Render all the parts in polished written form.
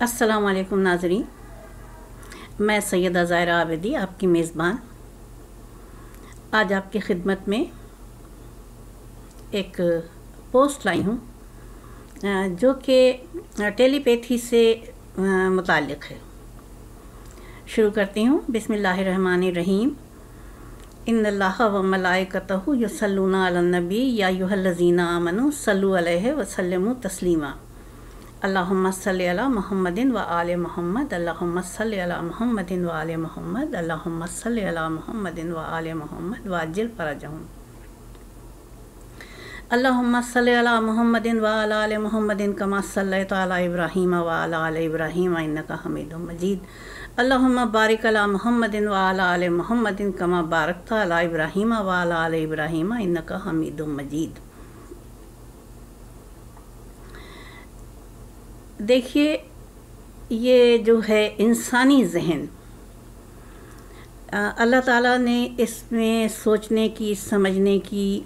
अस्सलाम वालेकुम नाज़रीन, मैं सैयदा ज़ाहिरा आबिदी आपकी मेज़बान आज आपकी खिदमत में एक पोस्ट लाई हूँ जो कि टेलीपैथी से मुताल्लिक़ है। शुरू करती हूँ। बिस्मिल्लाहिर्रहमानिर्रहीम। इन्नल्लाह व मलाइकतहु युसल्लूना अलन नबी या अय्युहल्लज़ीना आमनू सल्लु अलैहि व सल्लिमू तस्लीमा। अल्लाहुम्मा सल्लि अला मुहम्मदिन व आले मुहम्मद। अल्लाहुम्मा सल्लि अला मुहम्मदिन व आले मुहम्मद। अल्लाहुम्मा सल्लि अला मुहम्मदिन व आले मुहम्मद व अज्जिल फरजहुम। अल्लाहुम्मा सल्लि अला मुहम्मदिन व अला आले मुहम्मदिन कमा सल्लैता अला इब्राहीम व अला आले इब्राहीम इन्नका हमीदुम मजीद। अल्लाहुम्मा बारिक अला मुहम्मदिन व अला आले मुहम्मदिन कमा बारकता अला इब्राहीम व अला आले इब्राहीम इन्नका हमीदुम मजीद। देखिए, ये जो है इंसानी जहन, अल्लाह ताला ने इसमें सोचने की, समझने की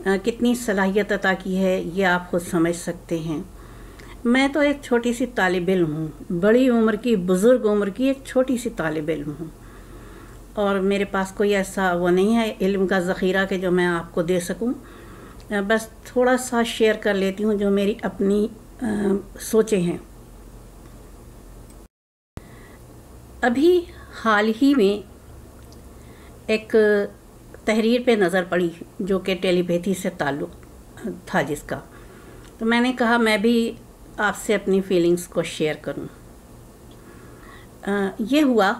कितनी सलाहियत अता की है, ये आप खुद समझ सकते हैं। मैं तो एक छोटी सी तालिब इल्म हूँ, बड़ी उम्र की, बुज़ुर्ग उम्र की एक छोटी सी तालिब इल्म हूँ, और मेरे पास कोई ऐसा वो नहीं है इल्म का ज़ख़ीरा कि जो मैं आपको दे सकूँ। बस थोड़ा सा शेयर कर लेती हूँ जो मेरी अपनी सोचे हैं। अभी हाल ही में एक तहरीर पे नज़र पड़ी जो कि टेलीपैथी से ताल्लुक़ था जिसका, तो मैंने कहा मैं भी आपसे अपनी फीलिंग्स को शेयर करूं। ये हुआ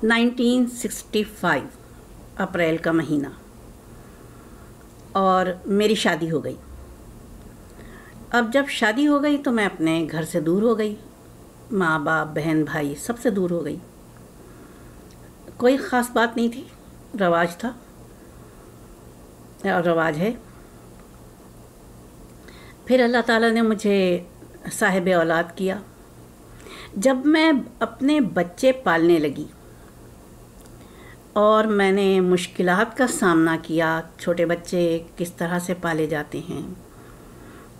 1965 अप्रैल का महीना, और मेरी शादी हो गई। अब जब शादी हो गई तो मैं अपने घर से दूर हो गई, माँ बाप, बहन भाई सबसे दूर हो गई। कोई ख़ास बात नहीं थी, रवाज था और रवाज है। फिर अल्लाह ताला ने मुझे साहिब औलाद किया। जब मैं अपने बच्चे पालने लगी और मैंने मुश्किलात का सामना किया, छोटे बच्चे किस तरह से पाले जाते हैं,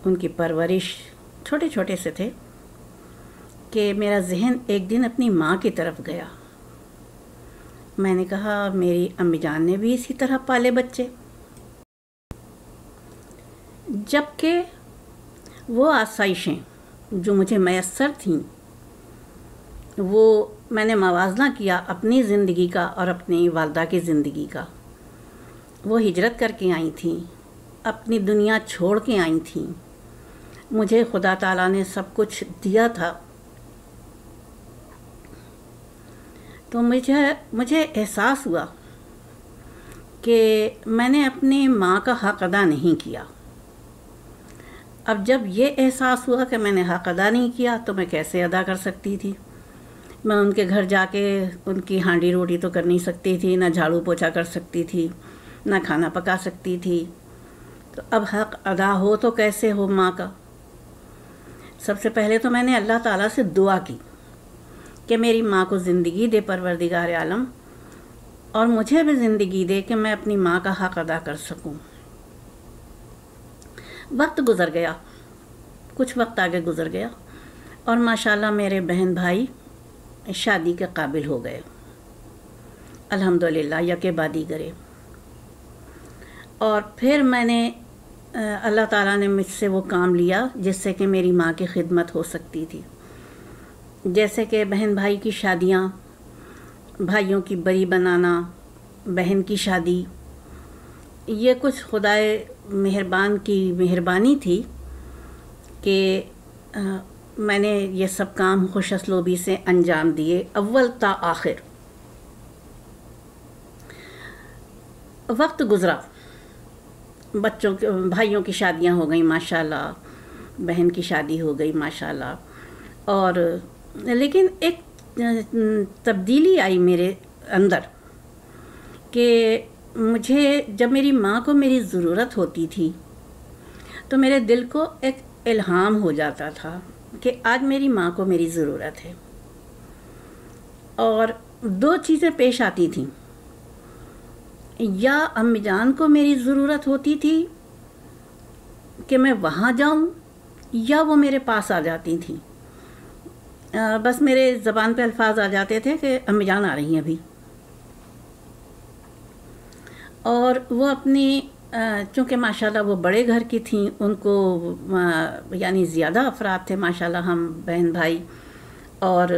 उनकी परवरिश छोटे छोटे से थे, कि मेरा जहन एक दिन अपनी माँ की तरफ गया। मैंने कहा मेरी अम्मी जान ने भी इसी तरह पाले बच्चे, जबकि वो आसाइशें जो मुझे मैसर थीं वो मैंने मवाजना किया अपनी ज़िंदगी का और अपनी वालदा की ज़िंदगी का। वो हिजरत करके आई थी, अपनी दुनिया छोड़ के आई थी, मुझे खुदा ताला ने सब कुछ दिया था। तो मुझे एहसास हुआ कि मैंने अपनी माँ का हक़ अदा नहीं किया। अब जब ये एहसास हुआ कि मैंने हक़ अदा नहीं किया तो मैं कैसे अदा कर सकती थी। मैं उनके घर जाके उनकी हांडी रोटी तो कर नहीं सकती थी, ना झाड़ू पोछा कर सकती थी, ना खाना पका सकती थी। तो अब हक़ अदा हो तो कैसे हो माँ का। सबसे पहले तो मैंने अल्लाह ताला से दुआ की कि मेरी माँ को ज़िंदगी दे परवरदिगार आलम, और मुझे भी ज़िंदगी दे कि मैं अपनी माँ का हक़ अदा कर सकूं। वक्त गुज़र गया, कुछ वक्त आगे गुज़र गया, और माशाल्लाह मेरे बहन भाई शादी के काबिल हो गए, अल्हम्दुलिल्लाह, यके बादी करे। और फिर मैंने अल्लाह ताला ने मुझसे वो काम लिया जिससे कि मेरी माँ की खिदमत हो सकती थी। जैसे कि बहन भाई की शादियाँ, भाइयों की बरी बनाना, बहन की शादी, ये कुछ खुदाए मेहरबान की मेहरबानी थी कि मैंने ये सब काम खुश असलूबी से अंजाम दिए, अव्वल ता आखिर। वक्त गुज़रा, बच्चों के, भाइयों की शादियां हो गई माशाल्लाह, बहन की शादी हो गई माशाल्लाह, और लेकिन एक तब्दीली आई मेरे अंदर कि मुझे जब मेरी माँ को मेरी ज़रूरत होती थी तो मेरे दिल को एक इल्हाम हो जाता था कि आज मेरी माँ को मेरी ज़रूरत है। और दो चीज़ें पेश आती थीं, या अम्मी जान को मेरी ज़रूरत होती थी कि मैं वहाँ जाऊँ, या वो मेरे पास आ जाती थी بس میرے زبان پہ الفاظ آ جاتے تھے کہ امی جان آ رہی ہیں ابھی. اور وہ اپنی چونکہ ماشاءاللہ وہ بڑے گھر کی تھیں، ان کو یعنی زیادہ افراد تھے ماشاءاللہ، ہم بہن بھائی، اور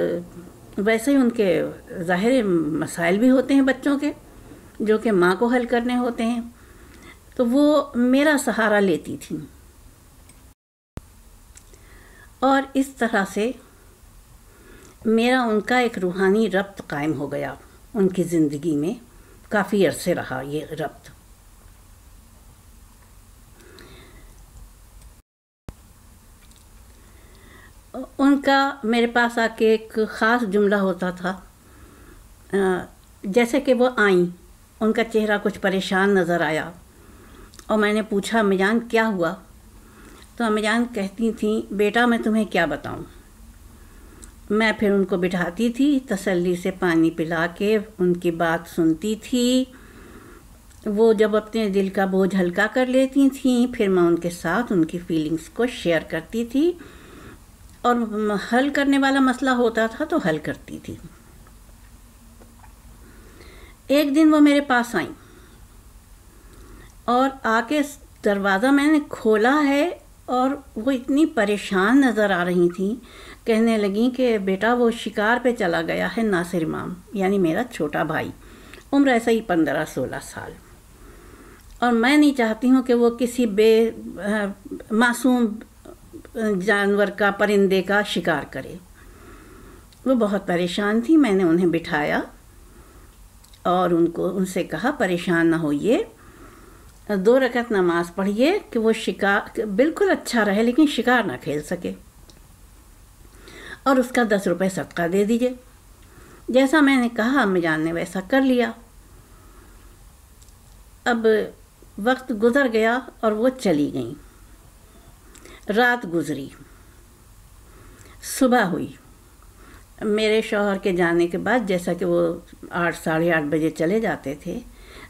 ویسے ہی ان کے ظاہر مسائل بھی ہوتے ہیں بچوں کے جو کہ ماں کو حل کرنے ہوتے ہیں، تو وہ میرا سہارا لیتی تھیں. اور اس طرح سے میرا ان کا ایک روحانی ربط قائم ہو گیا. ان کی زندگی میں کافی عرصے رہا یہ ربط. ان کا میرے پاس آ کے ایک خاص جملہ ہوتا تھا، جیسے کہ وہ آئیں، ان کا چہرہ کچھ پریشان نظر آیا اور میں نے پوچھا امی جان کیا ہوا؟ تو امی جان کہتی تھیں بیٹا میں تمہیں کیا بتاؤں. میں پھر ان کو بٹھاتی تھی، تسلی سے پانی پلا کے ان کی بات سنتی تھی. وہ جب اپنے دل کا بوجھ ہلکا کر لیتی تھیں پھر میں ان کے ساتھ ان کی فیلنگز کو شیئر کرتی تھی، اور حل کرنے والا مسئلہ ہوتا تھا تو حل کرتی تھی. ایک دن وہ میرے پاس آئیں اور آ کے دروازہ میں نے کھولا ہے اور وہ اتنی پریشان نظر آ رہی تھیں. کہنے لگیں کہ بیٹا وہ شکار پہ چلا گیا ہے ناصر امام، یعنی میرا چھوٹا بھائی، عمر ایسا ہی 15-16 سال، اور میں نہیں چاہتی ہوں کہ وہ کسی معصوم جانور کا، پرندے کا شکار کرے. وہ بہت پریشان تھی. میں نے انہیں بٹھایا اور ان سے کہا پریشان نہ ہوئیے، 2 رکعت نماز پڑھیے کہ وہ شکار بالکل اچھا رہے لیکن شکار نہ کھیل سکے، اور اس کا 10 روپے صدقہ دے دیجئے. جیسا میں نے کہا امی جان نے ویسا کر لیا. اب وقت گزر گیا اور وہ چلی گئیں. رات گزری، صبح ہوئی. میرے شوہر کے جانے کے بعد جیسا کہ وہ 8 ساڑھے 8 بجے چلے جاتے تھے،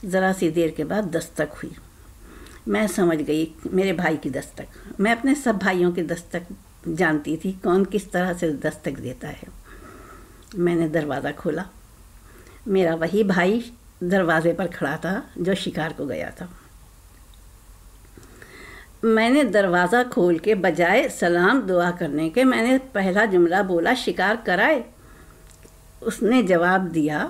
ذرا سی دیر کے بعد دستک ہوئی. میں سمجھ گئی میرے بھائی کی دستک. میں اپنے سب بھائیوں کی دستک جانتی تھی، کون کس طرح سے دستک دیتا ہے. میں نے دروازہ کھولا. میرا وہی بھائی دروازے پر کھڑا تھا جو شکار کو گیا تھا. میں نے دروازہ کھول کے بجائے سلام دعا کرنے کے میں نے پہلا جملہ بولا شکار کرائے؟ اس نے جواب دیا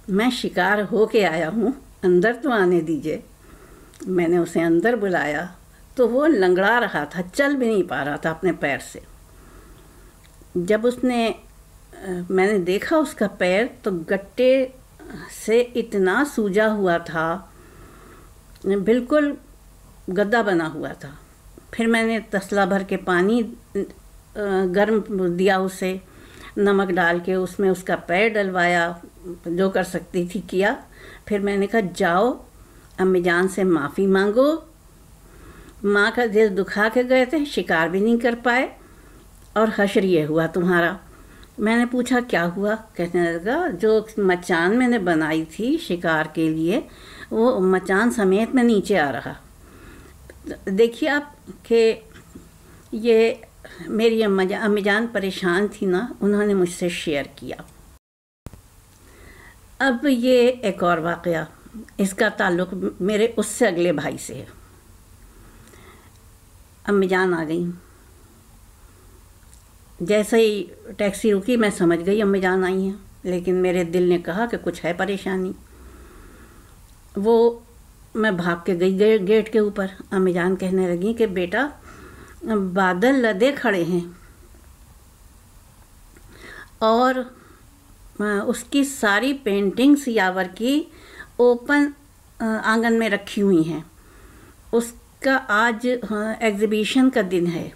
میں شکار ہو کے آیا ہوں، اندر تو آنے دیجئے. میں نے اسے اندر بلایا تو وہ لنگڑا رہا تھا، چل بھی نہیں پا رہا تھا اپنے پیر سے. جب میں نے دیکھا اس کا پیر تو گٹے سے اتنا سوجا ہوا تھا، بالکل گدا بنا ہوا تھا. پھر میں نے تسلا بھر کے پانی گرم دیا، اسے نمک ڈال کے اس میں اس کا پیر ڈلوایا، جو کر سکتی تھی کیا. پھر میں نے کہا جاؤ امی جان سے معافی مانگو، ماں کا دل دکھا کے گئے تھے، شکار بھی نہیں کر پائے اور حشر یہ ہوا تمہارا. میں نے پوچھا کیا ہوا؟ کہنے لگا جو مچان میں نے بنائی تھی شکار کے لیے وہ مچان سمیت میں نیچے آ رہا. دیکھیے آپ کہ یہ میری امی جان پریشان تھی نا، انہوں نے مجھ سے شیئر کیا. اب یہ ایک اور واقعہ، اس کا تعلق میرے اس سے اگلے بھائی سے ہے. امی جان آ گئیں. جیسے ہی ٹیکسی رکی میں سمجھ گئی امی جان آئی ہیں، لیکن میرے دل نے کہا کہ کچھ ہے پریشانی. میں بھاگ کے گئی گیٹ کے اوپر. امی جان کہنے لگیں کہ بیٹا بادل لدے کھڑے ہیں اور اس کی ساری پینٹنگز یاور کی اوپن آنگن میں رکھی ہوئی ہیں. اس کا آج ایگزیبیشن کا دن ہے.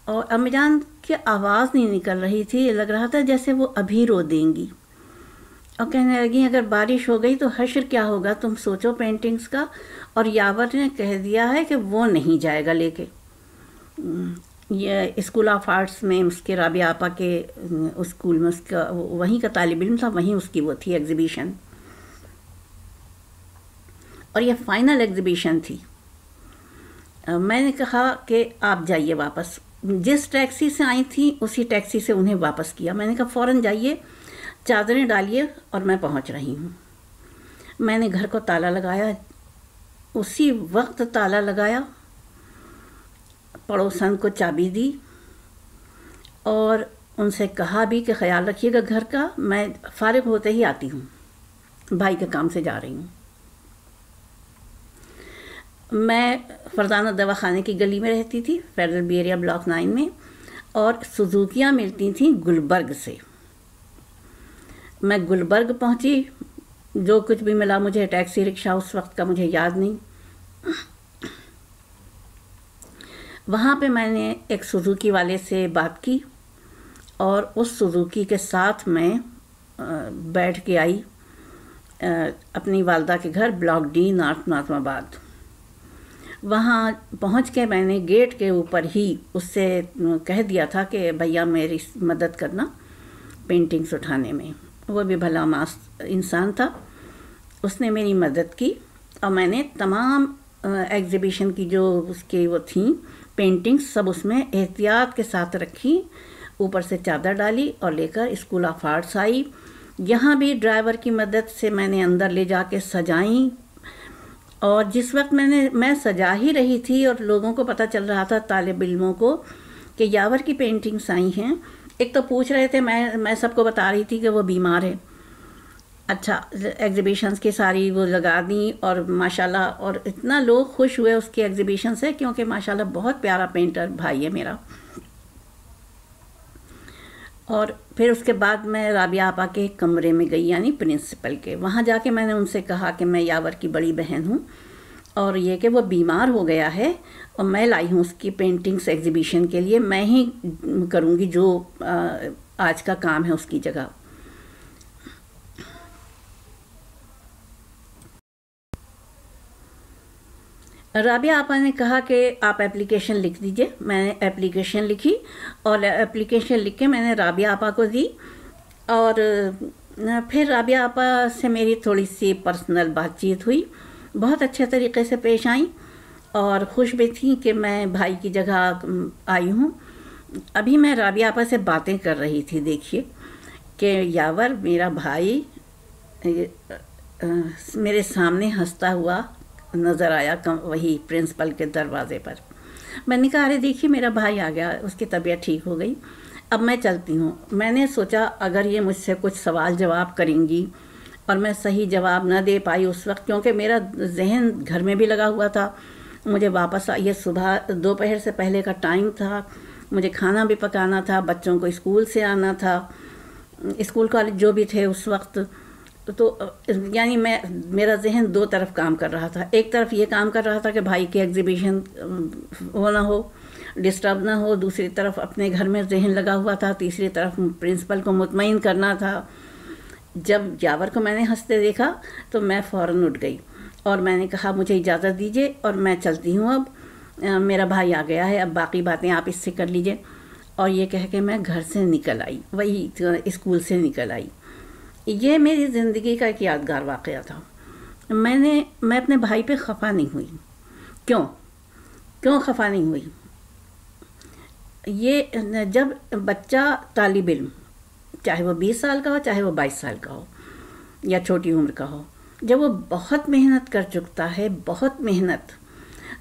اور امی جان کی آواز نہیں نکل رہی تھی، لگ رہا تھا جیسے وہ ابھی رو دیں گی. اور کہنے لگی اگر بارش ہو گئی تو حشر کیا ہوگا، تم سوچو پینٹنگز کا. اور یاور نے کہہ دیا ہے کہ وہ نہیں جائے گا لے کے. یہ اسکول آف آرٹس میں اس کے رابعہ آپا کے اسکول میں اس کا وہیں کا طالب علم تھا، وہیں اس کی وہ تھی ایگزیبیشن، اور یہ فائنل ایگزیبیشن تھی. میں نے کہا کہ آپ جائیے واپس. जिस टैक्सी से आई थी उसी टैक्सी से उन्हें वापस किया। मैंने कहा फ़ौरन जाइए, चादरें डालिए और मैं पहुंच रही हूँ। मैंने घर को ताला लगाया, उसी वक्त ताला लगाया, पड़ोसन को चाबी दी और उनसे कहा भी कि ख्याल रखिएगा घर का, मैं फारिग होते ही आती हूँ, भाई के काम से जा रही हूँ। मैं फरदाना दवाखाने की गली में रहती थी, फेडरल बी एरिया ब्लॉक 9 में, और सुजुकियाँ मिलती थीं गुलबर्ग से। मैं गुलबर्ग पहुंची, जो कुछ भी मिला मुझे, टैक्सी रिक्शा उस वक्त का मुझे याद नहीं। वहाँ पे मैंने एक सुजुकी वाले से बात की और उस सुजुकी के साथ मैं बैठ के आई अपनी वालदा के घर, ब्लॉक डी, नॉर्थ नाज़िमाबाद। वहाँ पहुँच के मैंने गेट के ऊपर ही उससे कह दिया था कि भैया मेरी मदद करना पेंटिंग्स उठाने में। वो भी भला मास इंसान था, उसने मेरी मदद की और मैंने तमाम एग्ज़िबिशन की जो उसके वो थी पेंटिंग्स सब उसमें एहतियात के साथ रखी, ऊपर से चादर डाली और लेकर स्कूल ऑफ आर्ट्स आई। यहाँ भी ड्राइवर की मदद से मैंने अंदर ले जाके सजाई, और जिस वक्त मैं सजा ही रही थी और लोगों को पता चल रहा था, तालिब इल्मों को, कि यावर की पेंटिंग्स आई हैं, एक तो पूछ रहे थे, मैं सबको बता रही थी कि वो बीमार है। अच्छा, एग्ज़िबिशंस की सारी वो लगा दी और माशाल्लाह, और इतना लोग खुश हुए उसके एग्ज़िबिशन से, क्योंकि माशाल्लाह बहुत प्यारा पेंटर भाई है मेरा। और फिर उसके बाद मैं राबिया आपा के कमरे में गई, यानी प्रिंसिपल के। वहाँ जाके मैंने उनसे कहा कि मैं यावर की बड़ी बहन हूँ और ये कि वो बीमार हो गया है और मैं लाई हूँ उसकी पेंटिंग्स एग्ज़िबिशन के लिए, मैं ही करूँगी जो आज का काम है उसकी जगह। राबिया आपा ने कहा कि आप एप्लीकेशन लिख दीजिए। मैंने एप्लीकेशन लिखी और एप्लीकेशन लिख के मैंने राबिया आपा को दी, और फिर राबिया आपा से मेरी थोड़ी सी पर्सनल बातचीत हुई, बहुत अच्छे तरीके से पेश आई और खुश भी थी कि मैं भाई की जगह आई हूँ। अभी मैं राबिया आपा से बातें कर रही थी, देखिए कि यावर मेरा भाई मेरे सामने हंसता हुआ नज़र आया, वही प्रिंसिपल के दरवाज़े पर। मैंने कहा अरे देखिए मेरा भाई आ गया, उसकी तबीयत ठीक हो गई, अब मैं चलती हूँ। मैंने सोचा अगर ये मुझसे कुछ सवाल जवाब करेंगी और मैं सही जवाब न दे पाई उस वक्त, क्योंकि मेरा जहन घर में भी लगा हुआ था, मुझे वापस ये सुबह दोपहर से पहले का टाइम था, मुझे खाना भी पकाना था, बच्चों को स्कूल से आना था, स्कूल कॉलेज जो भी थे उस वक्त, तो यानी मेरा जहन दो तरफ काम कर रहा था। एक तरफ ये काम कर रहा था कि भाई के एग्ज़िबिशन वो ना हो, डिस्टर्ब ना हो, दूसरी तरफ अपने घर में जहन लगा हुआ था, तीसरी तरफ प्रिंसिपल को मुतमईन करना था। जब यावर को मैंने हंसते देखा तो मैं फ़ौरन उठ गई और मैंने कहा मुझे इजाज़त दीजिए और मैं चलती हूँ, अब मेरा भाई आ गया है, अब बाकी बातें आप इससे कर लीजिए। और ये कह के मैं घर से निकल आई, वही स्कूल से निकल आई। ये मेरी ज़िंदगी का एक यादगार वाक़या था। मैं अपने भाई पे ख़फ़ा नहीं हुई। क्यों ख़फ़ा नहीं हुई? ये जब बच्चा तालिब इल्म, चाहे वो 20 साल का हो, चाहे वो 22 साल का हो या छोटी उम्र का हो, जब वो बहुत मेहनत कर चुकता है, बहुत मेहनत,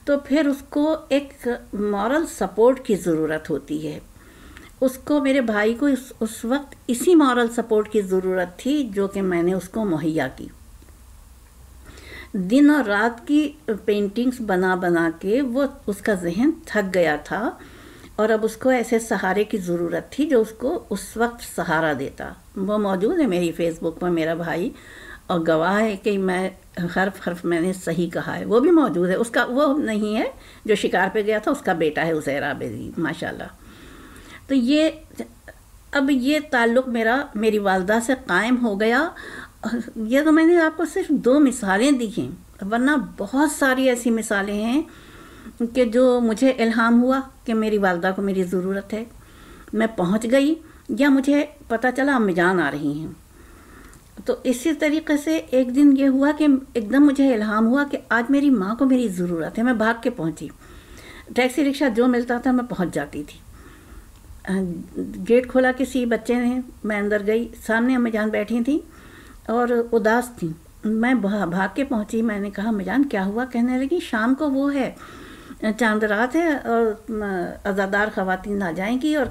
तो फिर उसको एक मॉरल सपोर्ट की ज़रूरत होती है। उसको, मेरे भाई को उस वक्त इसी मॉरल सपोर्ट की ज़रूरत थी जो कि मैंने उसको मुहैया की। दिन और रात की पेंटिंग्स बना बना के वो उसका जहन थक गया था और अब उसको ऐसे सहारे की ज़रूरत थी जो उसको उस वक्त सहारा देता। वो मौजूद है मेरी फेसबुक पर, मेरा भाई, और गवाह है कि मैं हर्फ मैंने सही कहा है, वो भी मौजूद है। उसका वो नहीं है जो शिकार पे गया था, उसका बेटा है उज़ैर आबिदी, माशाल्लाह। तो अब ये ताल्लुक़ मेरी वालदा से कायम हो गया। ये तो मैंने आपको सिर्फ 2 मिसालें दी हैं, वरना बहुत सारी ऐसी मिसालें हैं कि जो मुझे इल्हाम हुआ कि मेरी वालदा को मेरी ज़रूरत है, मैं पहुंच गई, या मुझे पता चला अम्मीजान आ रही हैं। तो इसी तरीके से एक दिन ये हुआ कि एकदम मुझे इल्हाम हुआ कि आज मेरी माँ को मेरी ज़रूरत है। मैं भाग के पहुंची, टैक्सी रिक्शा जो मिलता था मैं पहुंच जाती थी। گیٹ کھولا کسی بچے نے، میں اندر گئی، سامنے امی جان بیٹھی تھیں اور اداس تھیں. میں بھاگ کے پہنچی، میں نے کہا امی جان کیا ہوا؟ کہنے لگی شام کو وہ ہے چاند رات ہے اور عزادار خواتین آ جائیں گی اور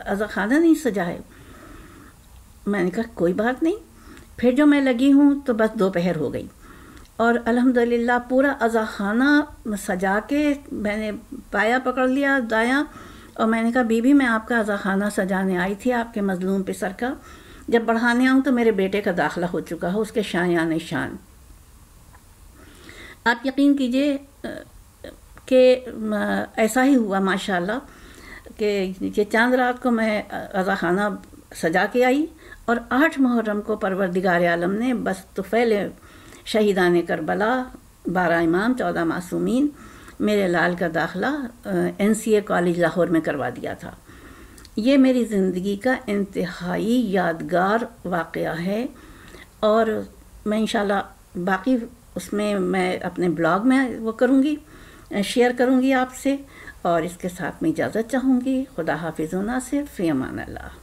عزا خانہ نہیں سجا ہے. میں نے کہا کوئی بات نہیں. پھر جو میں لگی ہوں تو بس دوپہر ہو گئی اور الحمدللہ پورا عزا خانہ سجا کے میں نے پایا پکڑ لیا دایاں، اور میں نے کہا بی بی میں آپ کا عزا خانہ سجانے آئی تھی آپ کے مظلوم پسر کا، جب بڑھانے آؤں تو میرے بیٹے کا داخلہ ہو چکا ہو، اس کے شایان شان. آپ یقین کیجئے کہ ایسا ہی ہوا ماشاءاللہ کہ یہ چاند رات کو میں عزا خانہ سجا کے آئی اور 8 محرم کو پروردگار عالم نے بس طفیل شہیدان کربلا، 12 امام 14 معصومین، میرے لال کا داخلہ NCA کالج لاہور میں کروا دیا تھا. یہ میری زندگی کا انتہائی یادگار واقعہ ہے اور میں انشاءاللہ باقی اس میں اپنے بلاگ میں وہ کروں گی، شیئر کروں گی آپ سے. اور اس کے ساتھ میں اجازت چاہوں گی. خدا حافظ و ناصر، فی امان اللہ.